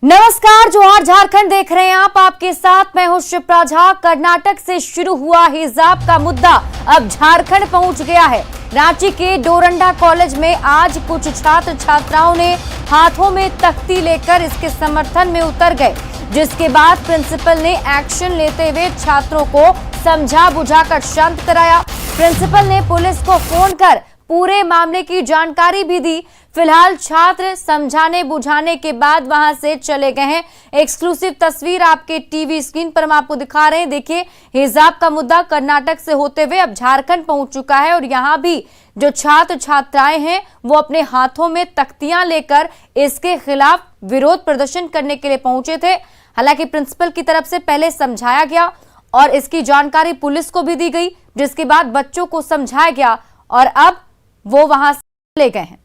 नमस्कार, जोहार झारखंड देख रहे हैं आप। आपके साथ मैं हूं शिप्रा झा। कर्नाटक से शुरू हुआ हिजाब का मुद्दा अब झारखंड पहुंच गया है। रांची के डोरंडा कॉलेज में आज कुछ छात्र छात्राओं ने हाथों में तख्ती लेकर इसके समर्थन में उतर गए, जिसके बाद प्रिंसिपल ने एक्शन लेते हुए छात्रों को समझा बुझाकर शांत कराया। प्रिंसिपल ने पुलिस को फोन कर पूरे मामले की जानकारी भी दी। फिलहाल छात्र समझाने बुझाने के बाद वहां से चले गए हैं। एक्सक्लूसिव तस्वीर आपके टीवी स्क्रीन पर हम आपको दिखा रहे हैं। देखिए, हिजाब का मुद्दा कर्नाटक से होते हुए अब झारखंड पहुंच चुका है और यहां भी जो छात्र छात्राएं हैं वो अपने हाथों में तख्तियां लेकर इसके खिलाफ विरोध प्रदर्शन करने के लिए पहुंचे थे। हालांकि प्रिंसिपल की तरफ से पहले समझाया गया और इसकी जानकारी पुलिस को भी दी गई, जिसके बाद बच्चों को समझाया गया और अब वो वहां से ले गए हैं।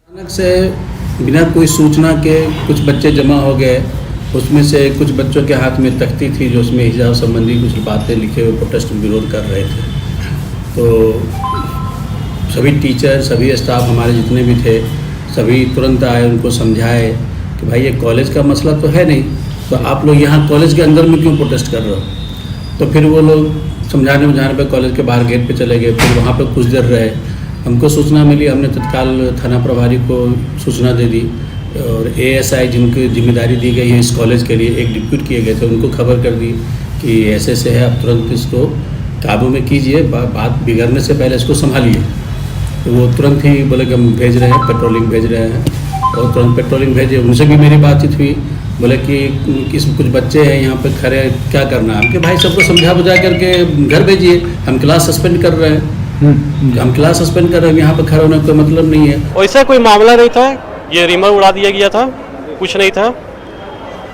अचानक से बिना कोई सूचना के कुछ बच्चे जमा हो गए। उसमें से कुछ बच्चों के हाथ में तख्ती थी जो उसमें हिजाब संबंधी कुछ बातें लिखे हुए प्रोटेस्ट विरोध कर रहे थे। तो सभी टीचर, सभी स्टाफ हमारे जितने भी थे, सभी तुरंत आए, उनको समझाए कि भाई ये कॉलेज का मसला तो है नहीं, तो आप लोग यहाँ कॉलेज के अंदर में क्यों प्रोटेस्ट कर रहे हो। तो फिर वो लोग समझाने बुझाने पे कॉलेज के बाहर गेट पे चले गए। फिर वहाँ पे कुछ देर रहे। हमको सूचना मिली, हमने तत्काल थाना प्रभारी को सूचना दे दी और एएसआई जिनकी जिम्मेदारी दी गई है इस कॉलेज के लिए, एक डिप्यूट किए गए थे, उनको खबर कर दी कि ऐसे ऐसे है, आप तुरंत इसको काबू में कीजिए, बात बिगड़ने से पहले इसको संभालिए। तो वो तुरंत ही बोले कि हम भेज रहे हैं, पेट्रोलिंग भेज रहे हैं, और तुरंत पेट्रोलिंग भेजे। उनसे भी मेरी बातचीत हुई। बोले कि कुछ बच्चे हैं यहाँ पे खड़े, क्या करना है। हमके भाई सबको समझा बुझा करके घर भेजिए, हम क्लास सस्पेंड कर रहे हैं। हम क्लास सस्पेंड कर रहे हैं, यहाँ पे खड़े होने का कोई मतलब नहीं है। वैसा कोई मामला नहीं था, ये रिमर उड़ा दिया गया था, कुछ नहीं था।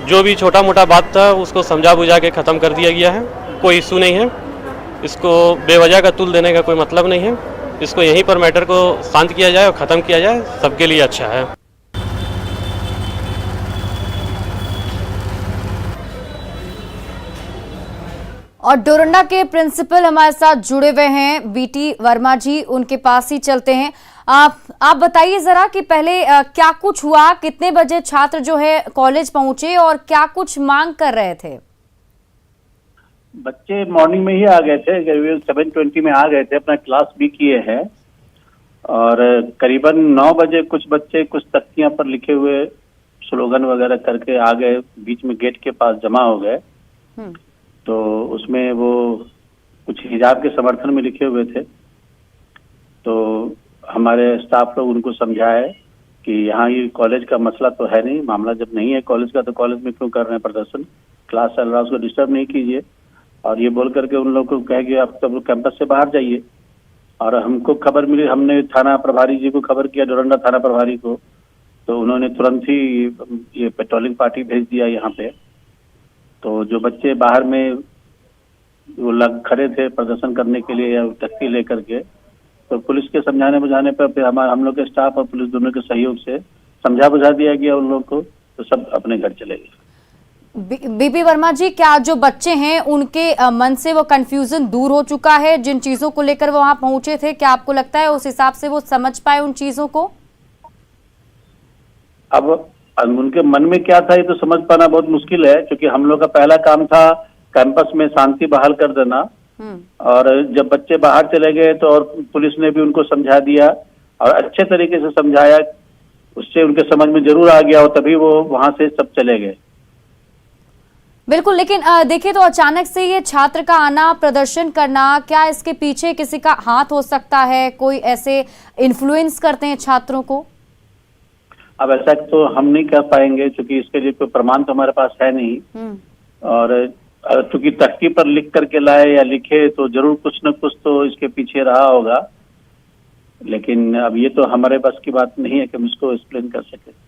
जो भी छोटा मोटा बात था उसको समझा बुझा के ख़त्म कर दिया गया है, कोई इशू नहीं है। इसको बेवजह का तुल देने का कोई मतलब नहीं है। इसको यहीं पर मैटर को शांत किया जाए और ख़त्म किया जाए, सबके लिए अच्छा है। और डोरंडा के प्रिंसिपल हमारे साथ जुड़े हुए हैं, बीटी वर्मा जी, उनके पास ही चलते हैं। आप बताइए जरा कि पहले क्या कुछ हुआ, कितने बजे छात्र जो है कॉलेज पहुंचे और क्या कुछ मांग कर रहे थे। बच्चे मॉर्निंग में ही आ गए थे, करीबन 7:20 में आ गए थे, अपना क्लास भी किए हैं और करीबन 9 बजे कुछ बच्चे कुछ तख्तियां पर लिखे हुए स्लोगन वगैरह करके आ गए, बीच में गेट के पास जमा हो गए। तो उसमें वो कुछ हिजाब के समर्थन में लिखे हुए थे। तो हमारे स्टाफ लोग उनको समझाए कि यहाँ ये कॉलेज का मसला तो है नहीं, मामला जब नहीं है कॉलेज का तो कॉलेज में क्यों कर रहे हैं प्रदर्शन, क्लास चल रहा है उसको डिस्टर्ब नहीं कीजिए। और ये बोल करके उन लोगों को कहे कि आप सब लोग कैंपस से बाहर जाइए। और हमको खबर मिली, हमने थाना प्रभारी जी को खबर किया, डोरंडा थाना प्रभारी को, तो उन्होंने तुरंत ही ये पेट्रोलिंग पार्टी भेज दिया यहाँ पे। तो जो बच्चे बाहर में वो लग खड़े थे प्रदर्शन करने के लिए या तख्ती लेकर के, तो पुलिस के समझाने बुझाने पर फिर हम लोग के स्टाफ और पुलिस दोनों के सहयोग से समझा बुझा दिया गया उन लोग को, तो सब अपने घर चले गए। बीपी वर्मा जी, क्या जो बच्चे हैं उनके मन से वो कंफ्यूजन दूर हो चुका है, जिन चीजों को लेकर वो वहां पहुंचे थे, क्या आपको लगता है उस हिसाब से वो समझ पाए उन चीजों को? अब उनके मन में क्या था ये तो समझ पाना बहुत मुश्किल है, क्योंकि हम लोग का पहला काम था कैंपस में शांति बहाल कर देना। और जब बच्चे बाहर चले गए तो और पुलिस ने भी उनको समझा दिया और अच्छे तरीके से समझाया, उससे उनके समझ में जरूर आ गया और तभी वो वहां से सब चले गए। बिल्कुल, लेकिन देखिए तो अचानक से ये छात्र का आना, प्रदर्शन करना, क्या इसके पीछे किसी का हाथ हो सकता है? कोई ऐसे इन्फ्लुएंस करते हैं छात्रों को? अब ऐसा तो हम नहीं कह पाएंगे क्योंकि इसके लिए कोई प्रमाण तो हमारे पास है नहीं। और चूंकि तख्ती पर लिख करके लाए या लिखे तो जरूर कुछ न कुछ तो इसके पीछे रहा होगा, लेकिन अब ये तो हमारे बस की बात नहीं है कि हम इसको एक्सप्लेन कर सके।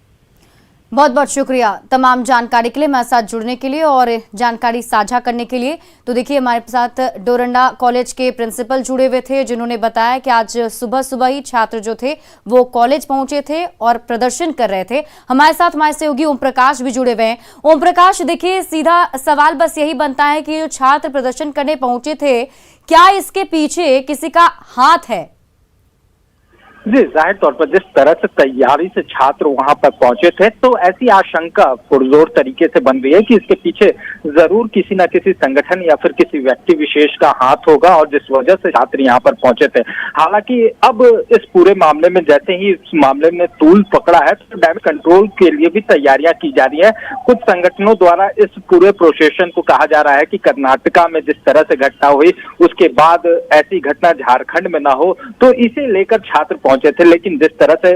बहुत बहुत शुक्रिया तमाम जानकारी के लिए, हमारे साथ जुड़ने के लिए और जानकारी साझा करने के लिए। तो देखिए, हमारे साथ डोरंडा कॉलेज के प्रिंसिपल जुड़े हुए थे, जिन्होंने बताया कि आज सुबह सुबह ही छात्र जो थे वो कॉलेज पहुंचे थे और प्रदर्शन कर रहे थे। हमारे साथ हमारे सहयोगी ओम प्रकाश भी जुड़े हुए हैं। ओम प्रकाश, देखिए सीधा सवाल बस यही बनता है कि जो छात्र प्रदर्शन करने पहुंचे थे, क्या इसके पीछे किसी का हाथ है? जी, जाहिर तौर पर जिस तरह से तैयारी से छात्र वहां पर पहुंचे थे, तो ऐसी आशंका पुरजोर तरीके से बन रही है कि इसके पीछे जरूर किसी न किसी संगठन या फिर किसी व्यक्ति विशेष का हाथ होगा, और जिस वजह से छात्र यहाँ पर पहुंचे थे। हालांकि अब इस पूरे मामले में जैसे ही इस मामले में तूल पकड़ा है, तो डैमेज कंट्रोल के लिए भी तैयारियां की जा रही है। कुछ संगठनों द्वारा इस पूरे प्रोसेशन को कहा जा रहा है कि कर्नाटका में जिस तरह से घटना हुई, उसके बाद ऐसी घटना झारखंड में ना हो, तो इसे लेकर छात्र पहुंचे थे। लेकिन जिस तरह से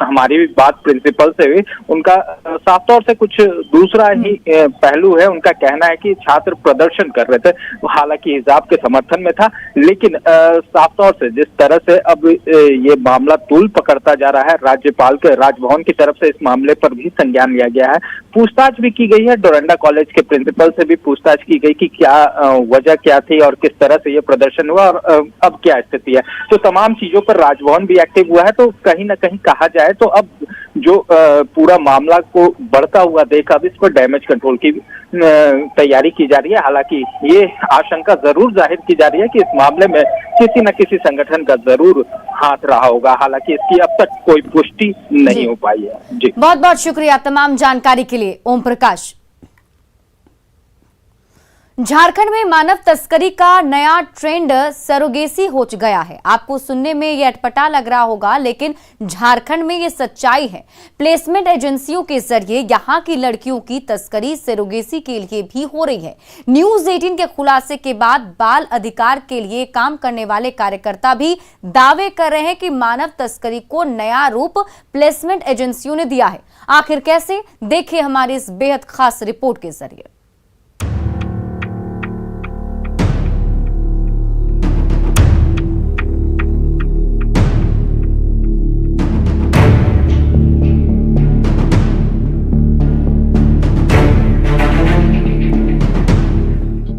हमारी बात प्रिंसिपल से हुई, उनका साफ तौर से कुछ दूसरा ही पहलू है। उनका कहना है कि छात्र प्रदर्शन कर रहे थे, हालांकि हिजाब के समर्थन में था, लेकिन साफ तौर से जिस तरह से अब ये मामला तूल पकड़ता जा रहा है, राज्यपाल के राजभवन की तरफ से इस मामले पर भी संज्ञान लिया गया है। पूछताछ भी की गई है, डोरंडा कॉलेज के प्रिंसिपल से भी पूछताछ की गई कि क्या वजह क्या थी और किस तरह से ये प्रदर्शन हुआ और अब क्या स्थिति है। तो तमाम चीजों पर राजभवन भी एक्टिव हुआ है। तो कहीं ना कहीं कहा जाए तो अब जो पूरा मामला को बढ़ता हुआ देखा, अब इस पर डैमेज कंट्रोल की तैयारी की जा रही है। हालांकि ये आशंका जरूर जाहिर की जा रही है कि इस मामले में किसी न किसी संगठन का जरूर हाथ रहा होगा। हालांकि इसकी अब तक कोई पुष्टि नहीं हो पाई है। जी, बहुत बहुत शुक्रिया तमाम जानकारी के लिए ओम प्रकाश। झारखंड में मानव तस्करी का नया ट्रेंड सरोगेसी हो गया है। आपको सुनने में ये अटपटा लग रहा होगा, लेकिन झारखंड में ये सच्चाई है। प्लेसमेंट एजेंसियों के जरिए यहां की लड़कियों की तस्करी सरोगेसी के लिए भी हो रही है। न्यूज 18 के खुलासे के बाद बाल अधिकार के लिए काम करने वाले कार्यकर्ता भी दावे कर रहे हैं कि मानव तस्करी को नया रूप प्लेसमेंट एजेंसियों ने दिया है। आखिर कैसे, देखिए हमारी इस बेहद खास रिपोर्ट के जरिए।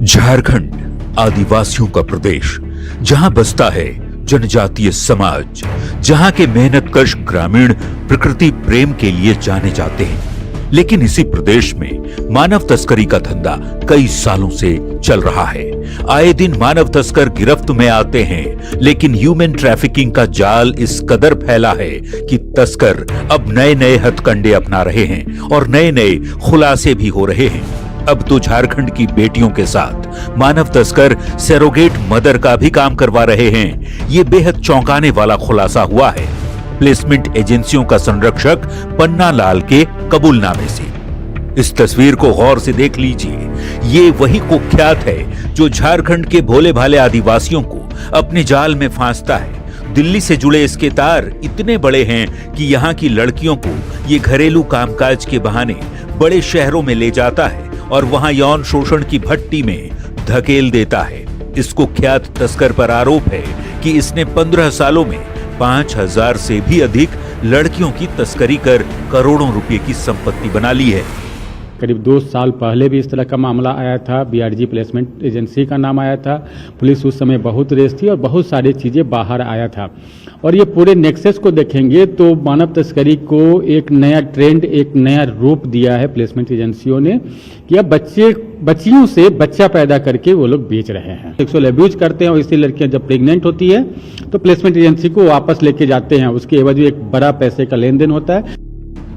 झारखंड आदिवासियों का प्रदेश, जहां बसता है जनजातीय समाज, जहां के मेहनतकश ग्रामीण प्रकृति प्रेम के लिए जाने जाते हैं। लेकिन इसी प्रदेश में मानव तस्करी का धंधा कई सालों से चल रहा है। आए दिन मानव तस्कर गिरफ्त में आते हैं, लेकिन ह्यूमन ट्रैफिकिंग का जाल इस कदर फैला है कि तस्कर अब नए नए हथकंडे अपना रहे हैं और नए नए खुलासे भी हो रहे हैं। अब तो झारखंड की बेटियों के साथ मानव तस्कर सरोगेट मदर का भी काम करवा रहे हैं। ये बेहद चौंकाने वाला खुलासा हुआ है प्लेसमेंट एजेंसियों का संरक्षक पन्ना लाल के कबूलनामे से। इस तस्वीर को गौर से देख लीजिए। ये वही कुख्यात है जो झारखंड के भोले भाले आदिवासियों को अपने जाल में फांसता है। दिल्ली से जुड़े इसके तार इतने बड़े हैं कि यहाँ की लड़कियों को ये घरेलू कामकाज के बहाने बड़े शहरों में ले जाता है और वहां यौन शोषण की भट्टी में धकेल देता है। इस कुख्यात तस्कर पर आरोप है कि इसने 15 सालों में 5000 से भी अधिक लड़कियों की तस्करी कर करोड़ों रुपए की संपत्ति बना ली है। करीब 2 साल पहले भी इस तरह का मामला आया था। बीआरजी प्लेसमेंट एजेंसी का नाम आया था। पुलिस उस समय बहुत रेस थी और बहुत सारी चीज़ें बाहर आया था। और ये पूरे नेक्सस को देखेंगे तो मानव तस्करी को एक नया ट्रेंड, एक नया रूप दिया है प्लेसमेंट एजेंसियों ने कि अब बच्चियों से बच्चा पैदा करके वो लोग बेच रहे हैं, सेक्सुअल अब्यूज करते हैं। और इसलिए लड़कियां जब प्रेग्नेंट होती है तो प्लेसमेंट एजेंसी को वापस लेके जाते हैं। उसके एवज एक बड़ा पैसे का लेन देन होता है।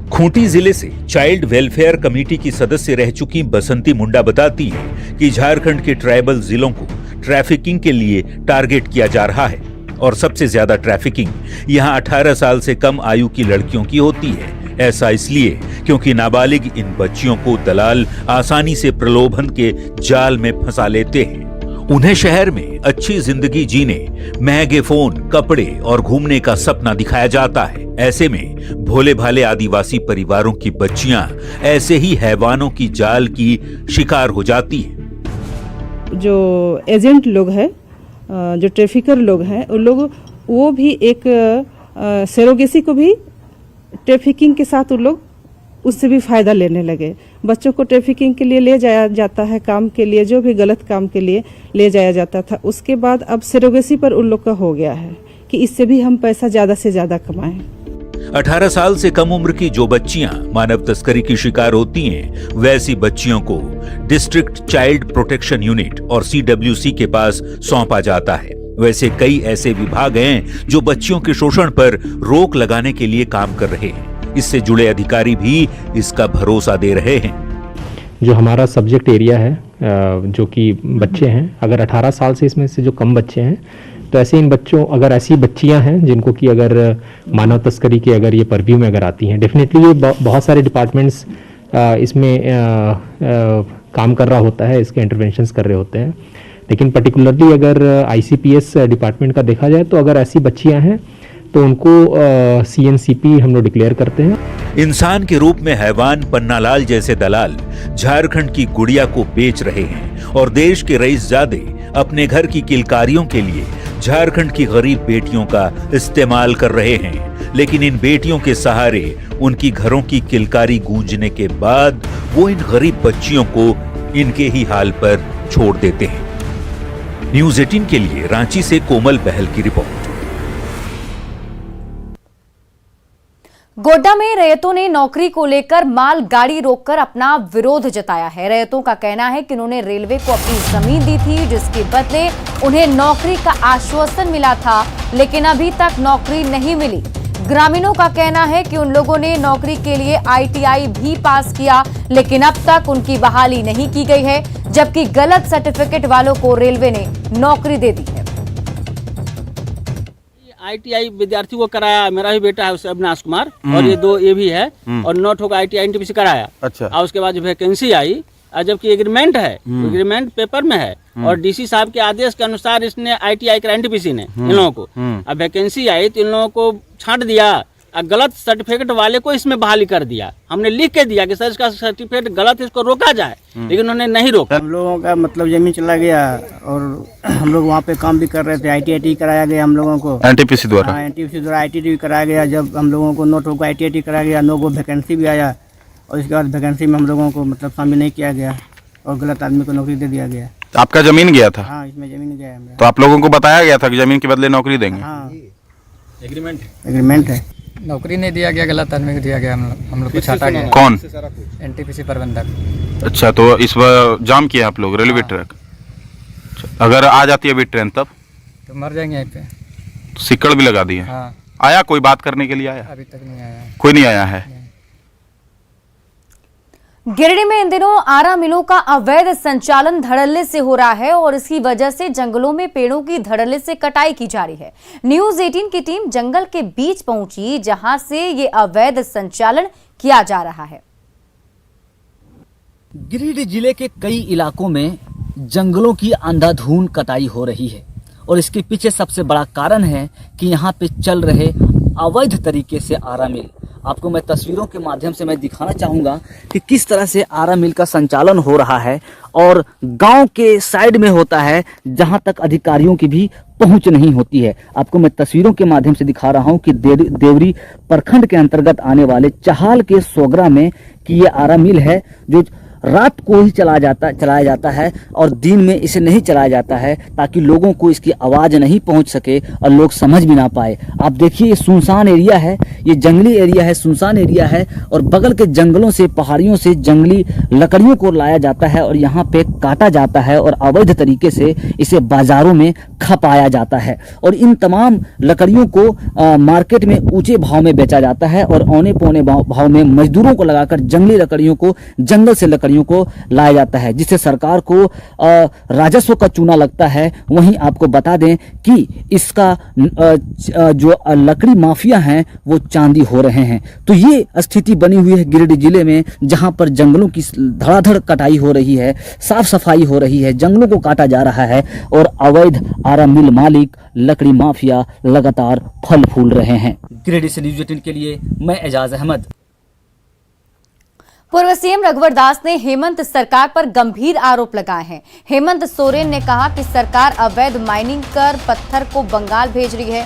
खूंटी जिले से चाइल्ड वेलफेयर कमेटी की सदस्य रह चुकी बसंती मुंडा बताती हैं कि झारखंड के ट्राइबल जिलों को ट्रैफिकिंग के लिए टारगेट किया जा रहा है और सबसे ज्यादा ट्रैफिकिंग यहां 18 साल से कम आयु की लड़कियों की होती है। ऐसा इसलिए क्योंकि नाबालिग इन बच्चियों को दलाल आसानी से प्रलोभन के जाल में फंसा लेते हैं। उन्हें शहर में अच्छी जिंदगी जीने, महंगे फोन, कपड़े और घूमने का सपना दिखाया जाता है। ऐसे में भोले भाले आदिवासी परिवारों की बच्चियां ऐसे ही हैवानों की जाल की शिकार हो जाती हैं। जो एजेंट लोग हैं, जो ट्रैफिकर लोग हैं, उन लोग वो भी एक सरोगेसी को भी ट्रैफिकिंग के साथ उन लोग उससे भी फायदा लेने लगे। बच्चों को ट्रैफिकिंग के लिए ले जाया जाता है, काम के लिए, जो भी गलत काम के लिए ले जाया जाता था। उसके बाद अब सरोगेसी पर उन लोग का हो गया है कि इससे भी हम पैसा ज्यादा से ज्यादा कमाएं। 18 साल से कम उम्र की जो बच्चियां मानव तस्करी की शिकार होती हैं, वैसी बच्चियों को डिस्ट्रिक्ट चाइल्ड प्रोटेक्शन यूनिट और CWC के पास सौंपा जाता है। वैसे कई ऐसे विभाग हैं जो बच्चियों के शोषण पर रोक लगाने के लिए काम कर रहे हैं। इससे जुड़े अधिकारी भी इसका भरोसा दे रहे हैं। जो हमारा सब्जेक्ट एरिया है, जो कि बच्चे हैं, अगर 18 साल से इसमें से जो कम बच्चे हैं, तो ऐसे इन बच्चों, अगर ऐसी बच्चियां हैं जिनको कि अगर मानव तस्करी के अगर ये परव्यू में अगर आती हैं, डेफिनेटली ये बहुत सारे डिपार्टमेंट्स इसमें काम कर रहा होता है, इसके इंटरवेंशंस कर रहे होते हैं। लेकिन पर्टिकुलरली अगर ICPS डिपार्टमेंट का देखा जाए तो अगर ऐसी बच्चियां हैं तो उनको CNCP हम लोग डिक्लेयर करते हैं। इंसान के रूप में हैवान पन्नालाल जैसे दलाल झारखंड की गुड़िया को बेच रहे हैं और देश के रईसजादे अपने घर की किलकारियों के लिए झारखंड की गरीब बेटियों का इस्तेमाल कर रहे हैं। लेकिन इन बेटियों के सहारे उनकी घरों की किलकारी गूंजने के बाद वो इन गरीब बच्चियों को इनके ही हाल पर छोड़ देते हैं। न्यूज़ 18 के लिए रांची से कोमल बहल की रिपोर्ट। गोड्डा में रैयतों ने नौकरी को लेकर माल गाड़ी रोककर अपना विरोध जताया है। रैयतों का कहना है कि उन्होंने रेलवे को अपनी जमीन दी थी, जिसके बदले उन्हें नौकरी का आश्वासन मिला था, लेकिन अभी तक नौकरी नहीं मिली। ग्रामीणों का कहना है कि उन लोगों ने नौकरी के लिए ITI भी पास किया, लेकिन अब तक उनकी बहाली नहीं की गई है, जबकि गलत सर्टिफिकेट वालों को रेलवे ने नौकरी दे दी है। ITI विद्यार्थी को कराया, मेरा भी बेटा है उससे अविनाश कुमार, और ये भी है, और 9 ठोक ITI NTPC कराया। अच्छा। और उसके बाद वैकेंसी आई, जबकि एग्रीमेंट है, एग्रीमेंट पेपर में है, और DC साहब के आदेश के अनुसार इसने ITI कराया NTPC ने इन लोगों को। अब वैकेंसी आई तो इन लोगों को छांट दिया, गलत सर्टिफिकेट वाले को इसमें बहाली कर दिया। हमने लिख के दिया कि सर इसका सर्टिफिकेट गलत है, इसको रोका जाए, लेकिन उन्होंने नहीं रोका। हम लोगों का मतलब जमीन चला गया, और हम लोग वहाँ पे काम भी कर रहे थे। ITI कराया गया हम लोगों को NTPC द्वारा। NTPC द्वारा ITI भी कराया गया। जब हम लोगों को 9 ठोक ITI कराया गया, 9 को वैकेंसी भी आया, और इसके बाद वैकेंसी में हम लोगों को मतलब शामिल नहीं किया गया और गलत आदमी को नौकरी दे दिया गया। तो आपका जमीन गया था? हाँ, इसमें जमीन गया है। तो आप लोगों को बताया गया था कि जमीन के बदले नौकरी देंगे? हाँ, एग्रीमेंट है। नौकरी नहीं दिया गया, गलत आदमी को दिया गया। हम लोग को छाटा गया। कौन? NTPC प्रबंधक। अच्छा, तो इस बार जाम किया आप लोग रेलवे ट्रैक? अगर आ जाती है अभी ट्रेन तब तो मर जाएंगे यहीं पे। तो सिक्कड़ भी लगा दी है? हाँ। आया कोई बात करने के लिए? आया? अभी तक नहीं आया। कोई नहीं आया है। गिरिडीह में इन दिनों आरा मिलों का अवैध संचालन धड़ल्ले से हो रहा है और इसकी वजह से जंगलों में पेड़ों की धड़ल्ले से कटाई की जा रही है। न्यूज़ 18 की टीम जंगल के बीच पहुंची, जहां से ये अवैध संचालन किया जा रहा है। गिरिडीह जिले के कई इलाकों में जंगलों की अंधाधुंध कटाई हो रही है, और इसके पीछे सबसे बड़ा कारण है कि यहाँ पे चल रहे अवैध तरीके से आरा मिल। आपको मैं तस्वीरों के माध्यम से मैं दिखाना चाहूँगा कि किस तरह से आरा मिल का संचालन हो रहा है, और गांव के साइड में होता है जहां तक अधिकारियों की भी पहुंच नहीं होती है। आपको मैं तस्वीरों के माध्यम से दिखा रहा हूं कि देवरी प्रखंड के अंतर्गत आने वाले चहाल के सोगरा में कि ये आरा मिल है, जो रात को ही चलाया जाता है और दिन में इसे नहीं चलाया जाता है, ताकि लोगों को इसकी आवाज़ नहीं पहुंच सके और लोग समझ भी ना पाए। आप देखिए, ये सुनसान एरिया है, ये जंगली एरिया है, सुनसान एरिया है, और बगल के जंगलों से, पहाड़ियों से जंगली लकड़ियों को लाया जाता है और यहाँ पे काटा जाता है, और अवैध तरीके से इसे बाजारों में खपाया जाता है। और इन तमाम लकड़ियों को मार्केट में ऊंचे भाव में बेचा जाता है, और औने पौने भाव में मजदूरों को लगाकर जंगली लकड़ियों को, जंगल से लकड़ियों को लाया जाता है, जिससे सरकार को राजस्व का चूना लगता है। वहीं आपको बता दें कि इसका जो लकड़ी माफिया हैं वो चांदी हो रहे हैं। तो ये स्थिति बनी हुई है गिरिडीह जिले में, जहां पर जंगलों की धड़ाधड़ कटाई हो रही है, साफ सफाई हो रही है, जंगलों को काटा जा रहा है, और अवैध आरा मिल मालिक, लकड़ी माफिया लगातार फल फूल रहे हैं। गिरिडीह से न्यूज़ 18 के लिए मैं एजाज अहमद। पूर्व सीएम रघुवर दास ने हेमंत सरकार पर गंभीर आरोप लगाए हैं। हेमंत सोरेन ने कहा कि सरकार अवैध माइनिंग कर पत्थर को बंगाल भेज रही है।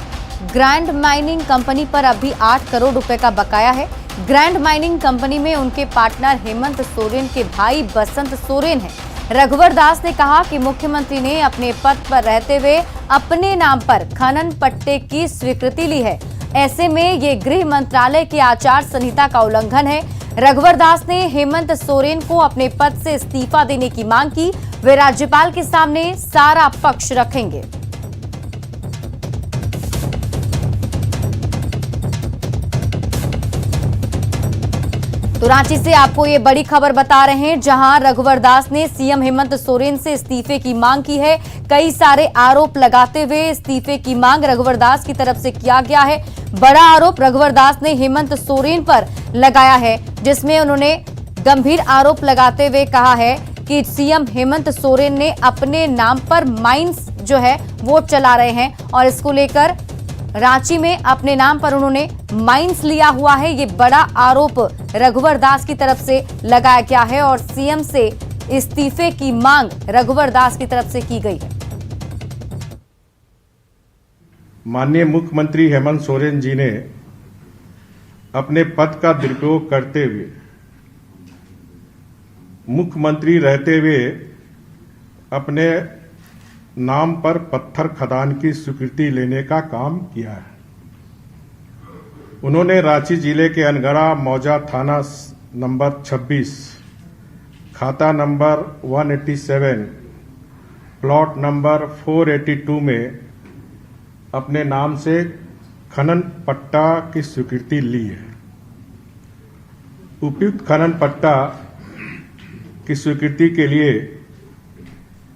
ग्रैंड माइनिंग कंपनी पर अभी 8 करोड़ रुपए का बकाया है। ग्रैंड माइनिंग कंपनी में उनके पार्टनर हेमंत सोरेन के भाई बसंत सोरेन हैं। रघुवर दास ने कहा कि मुख्यमंत्री ने अपने पद पर रहते हुए अपने नाम पर खनन पट्टे की स्वीकृति ली है। ऐसे में ये गृह मंत्रालय की आचार संहिता का उल्लंघन है। रघुवर दास ने हेमंत सोरेन को अपने पद से इस्तीफा देने की मांग की। वे राज्यपाल के सामने सारा पक्ष रखेंगे। तो रांची से आपको ये बड़ी खबर बता रहे हैं, जहां रघुवर दास ने सीएम हेमंत सोरेन से इस्तीफे की मांग की है। कई सारे आरोप लगाते हुए इस्तीफे की मांग रघुवर दास की तरफ से किया गया है। बड़ा आरोप रघुवर दास ने हेमंत सोरेन पर लगाया है, जिसमें उन्होंने गंभीर आरोप लगाते हुए कहा है कि सीएम हेमंत सोरेन ने अपने नाम पर माइंस जो है वो चला रहे हैं और इसको लेकर रांची में अपने नाम पर उन्होंने माइंस लिया हुआ है। ये बड़ा आरोप रघुवर दास की तरफ से लगाया गया है और सीएम से इस्तीफे की मांग रघुवर दास की तरफ से की गई है। माननीय मुख्यमंत्री हेमंत सोरेन जी ने अपने पद का दुरुपयोग करते हुए मुख्यमंत्री रहते हुए अपने नाम पर पत्थर खदान की स्वीकृति लेने का काम किया है। उन्होंने रांची जिले के अनगढ़ा मौजा थाना नंबर 26 खाता नंबर 187 प्लॉट नंबर 482 में अपने नाम से खनन पट्टा की स्वीकृति ली है। उपयुक्त खनन पट्टा की स्वीकृति के लिए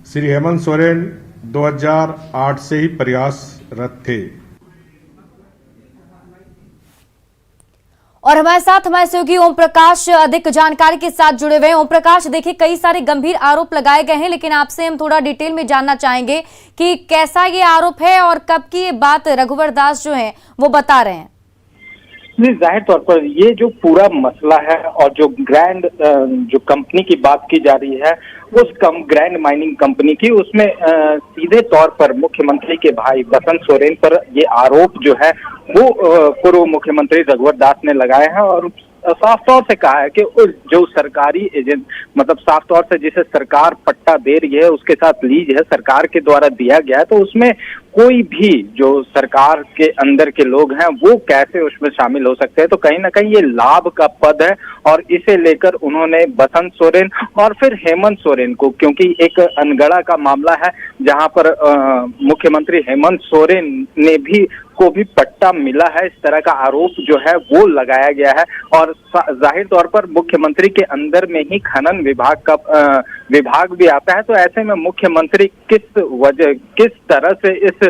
श्री हेमंत सोरेन 2008 से ही प्रयासरत थे। और हमारे साथ हमारे सहयोगी ओम प्रकाश अधिक जानकारी के साथ जुड़े हुए हैं। ओम प्रकाश, देखिए कई सारे गंभीर आरोप लगाए गए हैं, लेकिन आपसे हम थोड़ा डिटेल में जानना चाहेंगे कि कैसा ये आरोप है और कब की ये बात रघुवर दास जो है वो बता रहे हैं। नहीं, जाहिर तौर पर ये जो पूरा मसला है और जो ग्रैंड जो कंपनी की बात की जा रही है उस ग्रैंड माइनिंग कंपनी की, उसमें सीधे तौर पर मुख्यमंत्री के भाई बसंत सोरेन पर ये आरोप जो है वो पूर्व मुख्यमंत्री रघुवर दास ने लगाए हैं और साफ तौर से कहा है कि जो सरकारी एजेंट मतलब साफ तौर से जिसे सरकार पट्टा दे रही है उसके साथ लीज है सरकार के द्वारा दिया गया है, तो उसमें कोई भी जो सरकार के अंदर के लोग हैं वो कैसे उसमें शामिल हो सकते हैं। तो कहीं ना कहीं ये लाभ का पद है और इसे लेकर उन्होंने बसंत सोरेन और फिर हेमंत सोरेन को, क्योंकि एक अनगढ़ा का मामला है जहां पर मुख्यमंत्री हेमंत सोरेन ने भी को भी पट्टा मिला है, इस तरह का आरोप जो है वो लगाया गया है। और जाहिर तौर पर मुख्यमंत्री के अंदर में ही खनन विभाग का विभाग भी आता है, तो ऐसे में मुख्यमंत्री किस तरह से इस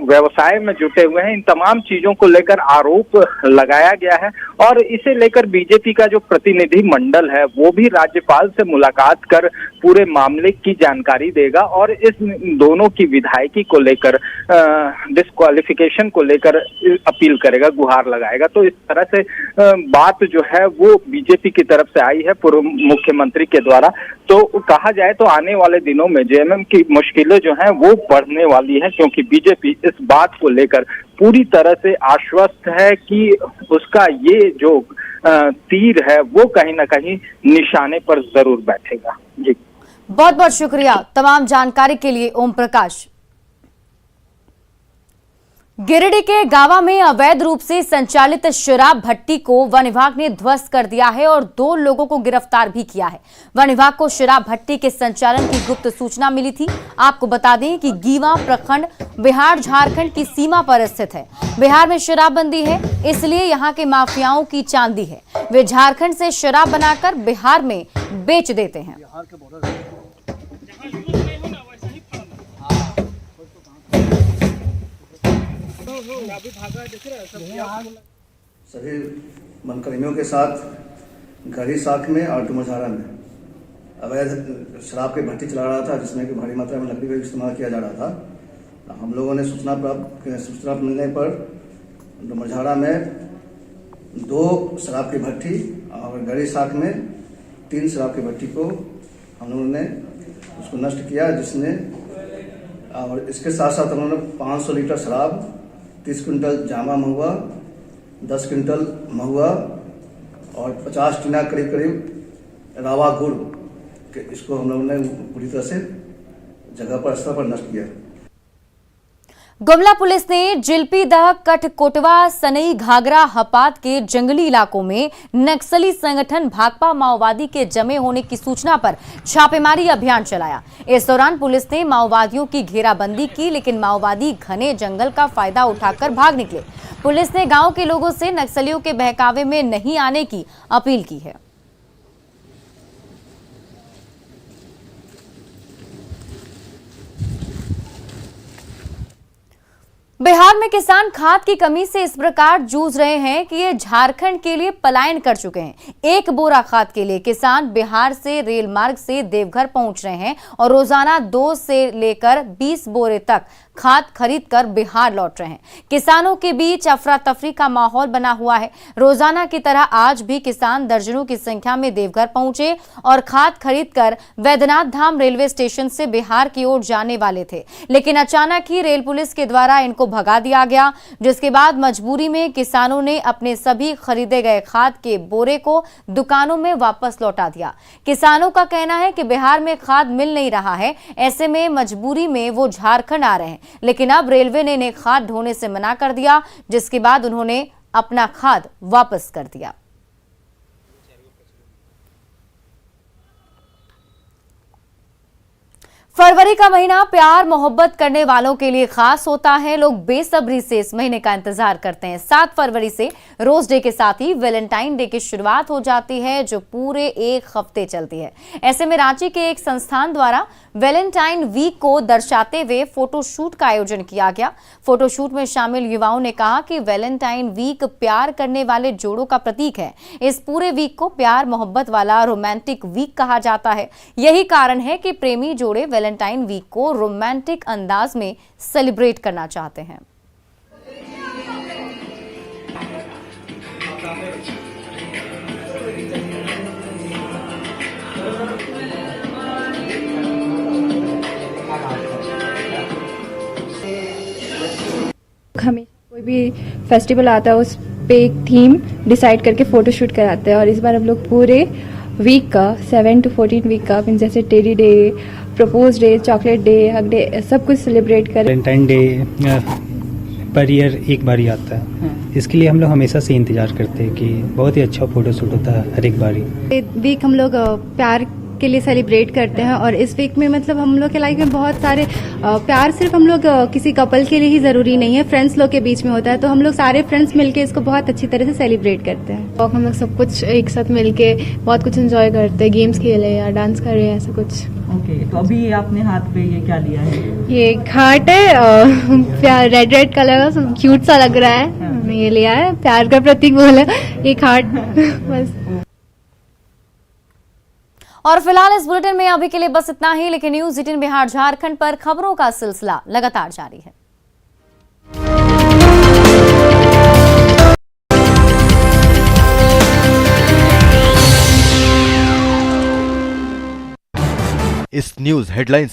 व्यवसाय में जुटे हुए हैं, इन तमाम चीजों को लेकर आरोप लगाया गया है। और इसे लेकर बीजेपी का जो प्रतिनिधि मंडल है वो भी राज्यपाल से मुलाकात कर पूरे मामले की जानकारी देगा और इस दोनों की विधायकी को लेकर डिस्क्वालिफिकेशन को लेकर अपील करेगा, गुहार लगाएगा। तो इस तरह से बात जो है वो बीजेपी की तरफ से आई है पूर्व मुख्यमंत्री के द्वारा। तो कहा जाए तो आने वाले दिनों में जेएमएम की मुश्किलें जो हैं वो बढ़ने वाली है, क्योंकि बीजेपी इस बात को लेकर पूरी तरह से आश्वस्त है कि उसका ये जो तीर है वो कहीं ना कहीं निशाने पर जरूर बैठेगा। जी, बहुत बहुत शुक्रिया तमाम जानकारी के लिए ओम प्रकाश। गिरिडीह के गावा में अवैध रूप से संचालित शराब भट्टी को वन विभाग ने ध्वस्त कर दिया है और 2 लोगों को गिरफ्तार भी किया है। वन विभाग को शराब भट्टी के संचालन की गुप्त सूचना मिली थी। आपको बता दें कि गीवा प्रखंड बिहार झारखंड की सीमा पर स्थित है। बिहार में शराबबंदी है, इसलिए यहाँ के माफियाओं की चांदी है। वे झारखंड से शराब बनाकर बिहार में बेच देते हैं। सभी वनकर्मियों के साथ गढ़ी शाख में और डुमरझाड़ा में अवैध शराब की भट्टी चला रहा था, जिसमें कि भारी मात्रा में लकड़ी का इस्तेमाल किया जा रहा था। हम लोगों ने सूचना मिलने पर डुमरझाड़ा में 2 शराब की भट्टी और गढ़ी शाख में 3 शराब की भट्टी को हम लोगों ने उसको नष्ट किया, जिसने और इसके साथ साथ हम लोगों ने 500 लीटर शराब, 30 क्विंटल जामा महुआ, 10 क्विंटल महुआ और 50 टीना करीब रावा गुड़ के इसको हम लोगों ने पूरी तरह से जगह पर स्थल पर नष्ट किया। गुमला पुलिस ने जिलपीदह, कठकोटवा, सनई, घाघरा, हपात के जंगली इलाकों में नक्सली संगठन भाकपा माओवादी के जमे होने की सूचना पर छापेमारी अभियान चलाया। इस दौरान पुलिस ने माओवादियों की घेराबंदी की, लेकिन माओवादी घने जंगल का फायदा उठाकर भाग निकले। पुलिस ने गांव के लोगों से नक्सलियों के बहकावे में नहीं आने की अपील की है। बिहार में किसान खाद की कमी से इस प्रकार जूझ रहे हैं कि ये झारखंड के लिए पलायन कर चुके हैं। एक बोरा खाद के लिए किसान बिहार से रेल मार्ग से देवघर पहुंच रहे हैं और रोजाना 2 से लेकर 20 बोरे तक खाद खरीदकर बिहार लौट रहे हैं। किसानों के बीच अफरा तफरी का माहौल बना हुआ है। रोजाना की तरह आज भी किसान दर्जनों की संख्या में देवघर पहुंचे और खाद खरीदकर वैद्यनाथ धाम रेलवे स्टेशन से बिहार की ओर जाने वाले थे, लेकिन अचानक ही रेल पुलिस के द्वारा इनको भगा दिया गया, जिसके बाद मजबूरी में किसानों ने अपने सभी खरीदे गए खाद के बोरे को दुकानों में वापस लौटा दिया। किसानों का कहना है कि बिहार में खाद मिल नहीं रहा है, ऐसे में मजबूरी में वो झारखंड आ रहे हैं, लेकिन अब रेलवे ने इन्हें खाद ढोने से मना कर दिया, जिसके बाद उन्होंने अपना खाद वापस कर दिया। फरवरी का महीना प्यार मोहब्बत करने वालों के लिए खास होता है। लोग बेसब्री से इस महीने का इंतजार करते हैं। 7 फरवरी से रोज डे के साथ ही वैलेंटाइन डे की शुरुआत हो जाती है, जो पूरे 1 हफ्ते चलती है। ऐसे में रांची के एक संस्थान द्वारा वैलेंटाइन वीक को दर्शाते हुए फोटोशूट का आयोजन किया गया। फोटोशूट में शामिल युवाओं ने कहा कि वैलेंटाइन वीक प्यार करने वाले जोड़ों का प्रतीक है। इस पूरे वीक को प्यार मोहब्बत वाला रोमांटिक वीक कहा जाता है। यही कारण है कि प्रेमी जोड़े वैलेंटाइन वीक को रोमांटिक अंदाज में सेलिब्रेट करना चाहते हैं। हमें कोई भी फेस्टिवल आता है उस पे एक थीम डिसाइड करके फोटोशूट कराते हैं, और इस बार हम लोग पूरे वीक का 7 to 14 वीक का जैसे teddy day, propose day, chocolate day, hug day, सब कुछ सेलिब्रेट करें। वैलेंटाइन डे पर ईयर एक बार ही आता है, इसके लिए हम लोग हमेशा से इंतजार करते हैं कि बहुत ही अच्छा फोटोशूट होता है हर एक बार ही। वीक हम लोग प्यार के लिए सेलिब्रेट करते हैं, और इस वीक में मतलब हम लोग के लाइफ में बहुत सारे प्यार सिर्फ हम लोग किसी कपल के लिए ही जरूरी नहीं है, फ्रेंड्स लोग के बीच में होता है, तो हम लोग सारे फ्रेंड्स मिलके इसको बहुत अच्छी तरह से सेलिब्रेट करते हैं। और हम लोग सब कुछ एक साथ मिलके बहुत कुछ एंजॉय करते हैं, गेम्स खेले या डांस कर रहे हैं, ऐसा कुछ। ओके, तो अभी आपने हाथ पे ये क्या लिया है? ये हार्ट है, प्यार रेड कलर का, क्यूट सा लग रहा है। हमने ये लिया है, प्यार का प्रतीक बोला, एक हार्ट बस। और फिलहाल इस बुलेटिन में अभी के लिए बस इतना ही, लेकिन न्यूज़ 18 बिहार झारखंड पर खबरों का सिलसिला लगातार जारी है। इस न्यूज़ हेडलाइंस